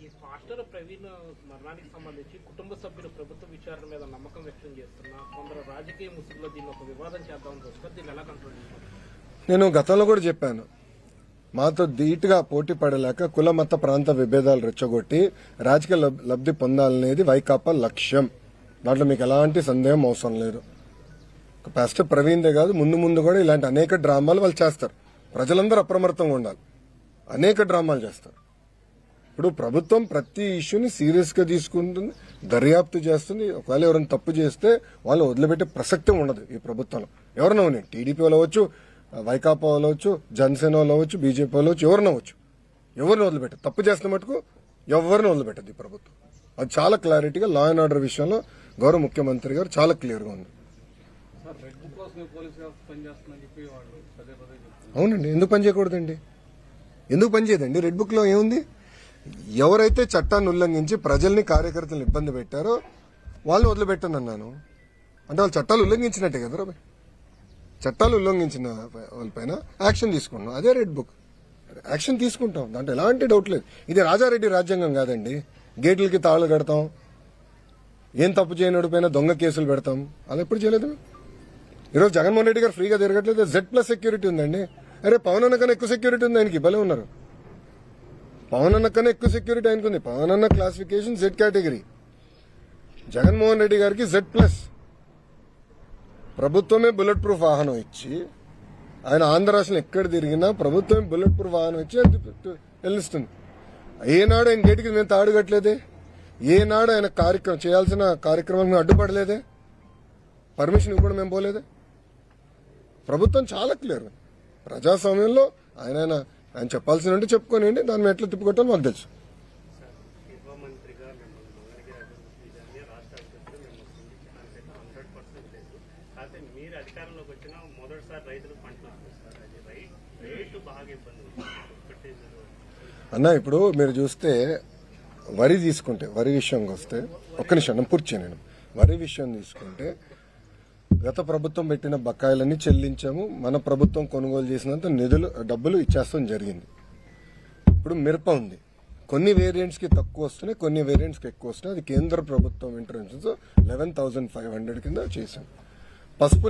ఈ పాస్టర్ ప్రవీణ్ మరణానికి సంబంధించి కుటుంబ సభ్యులు ప్రభుత్వ విచారణ మీద నమ్మకం వ్యక్తం చేస్తున్నా కొందరు రాజకీయ ముసుగులో దీన్ని ఒక వివాదం చేద్దామని చూస్తారు. దీన్ని ఎలా కంట్రోల్ చేస్తారు? నేను గతంలో కూడా చెప్పాను, మాతో ధీటుగా పోటీ పడలేక కుల మత ప్రాంత విభేదాలు రెచ్చగొట్టి రాజకీయ లబ్ధి పొందాలనేది వైకాపా లక్ష్యం. దాంట్లో మీకు ఎలాంటి సందేహం అవసరం లేదు. పాస్టర్ ప్రవీణ్దే కాదు, ముందు ముందు కూడా ఇలాంటి అనేక డ్రామాలు వాళ్ళు చేస్తారు. ప్రజలందరూ అప్రమత్తంగా ఉండాలి. అనేక డ్రామాలు చేస్తారు. ఇప్పుడు ప్రభుత్వం ప్రతి ఇష్యూని సీరియస్ గా తీసుకుంటుంది, దర్యాప్తు చేస్తుంది. ఒకవేళ ఎవరైనా తప్పు చేస్తే వాళ్ళు వదిలిపెట్టే ప్రసక్తి ఉండదు ఈ ప్రభుత్వంలో. ఎవరైనా ఉన్నాయి, టీడీపీ వాళ్ళు అవ్వచ్చు, వైకాపా వాళ్ళు అవ్వచ్చు, జనసేన వాళ్ళు అవ్వచ్చు, బీజేపీ వాళ్ళు అవ్వచ్చు, ఎవరిని అవ్వచ్చు. ఎవరిని వదిలిపెట్టదు. తప్పు చేస్తున్న మటుకు ఎవరిని వదిలిపెట్టదు ఈ ప్రభుత్వం. అది చాలా క్లారిటీగా లా అండ్ ఆర్డర్ విషయంలో గౌరవ ముఖ్యమంత్రి గారు చాలా క్లియర్ గా ఉంది. అవునండి, ఎందుకు పని చేయకూడదండి? ఎందుకు పని చేయదండి? రెడ్ బుక్ లో ఏముంది? ఎవరైతే చట్టాన్ని ఉల్లంఘించి ప్రజల్ని కార్యకర్తలను ఇబ్బంది పెట్టారో వాళ్ళని వదిలిపెట్టను అన్నాను. అంటే వాళ్ళు చట్టాలు ఉల్లంఘించినట్టే కదా. చట్టాలు ఉల్లంఘించిన వాళ్ళపైన యాక్షన్ తీసుకున్నాం. అదే రెడ్ బుక్. యాక్షన్ తీసుకుంటాం, దాంట్లో ఎలాంటి డౌట్ లేదు. ఇది రాజారెడ్డి రాజ్యాంగం కాదండి. గేట్లకి తాళు కడతాం, ఏం తప్పు చేయనోడి పైన దొంగ కేసులు పెడతాం. అలా ఎప్పుడు చేయలేదు. ఈరోజు జగన్మోహన్ రెడ్డి గారు ఫ్రీగా తిరగట్లేదు. Z+ సెక్యూరిటీ ఉందండి. అరే పవన్ అన్న కన్నా ఎక్కువ సెక్యూరిటీ ఉంది ఆయనకి. భలే ఉన్నారు. పవన్ అన్న కన్నా ఎక్కువ సెక్యూరిటీ ఆయనకు ఉంది. పవన్ అన్న classification Z category, Jaganmohan Reddy గారికి Z+. ప్రభుత్వమే బుల్లెట్ ప్రూఫ్ వాహనం ఇచ్చి, ఆయన ఆంధ్ర రాష్ట్రంలో ఎక్కడ తిరిగినా ప్రభుత్వమే బుల్లెట్ ప్రూఫ్ వాహనం ఇచ్చి వెళ్ళిస్తుంది. ఏనాడు ఆయన గేటుకి మేము తాడు కట్టలేదే. ఏనాడు ఆయన చేయాల్సిన కార్యక్రమానికి మేము అడ్డుపడలేదే. పర్మిషన్ ఇవ్వడం మేము పోలేదే. ప్రభుత్వం చాలా క్లియర్. ప్రజాస్వామ్యంలో ఆయన చెప్పాల్సిన చెప్పుకోనండి. దాన్ని ఎట్లా తిప్పుకొట్టాలో మాకు తెలుసు. అన్న ఇప్పుడు మీరు చూస్తే వరి తీసుకుంటే, వరి విషయంకి వస్తే, ఒక్క నిమిషం పూర్తి చేయను. వరి విషయం తీసుకుంటే గత ప్రభుత్వం పెట్టిన బకాయిలన్నీ చెల్లించాము. మన ప్రభుత్వం కొనుగోలు చేసినంత డబ్బులు ఇచ్చేస్తాం జరిగింది. ఇప్పుడు మిరప ఉంది. కొన్ని వేరియంట్స్ కి తక్కువ వస్తున్నాయి, కొన్ని వేరియంట్స్ కి ఎక్కువ వస్తున్నాయి. అది కేంద్ర ప్రభుత్వం ఇంటర్వెన్షన్స్ 11,500 కింద చేశాం. పసుపు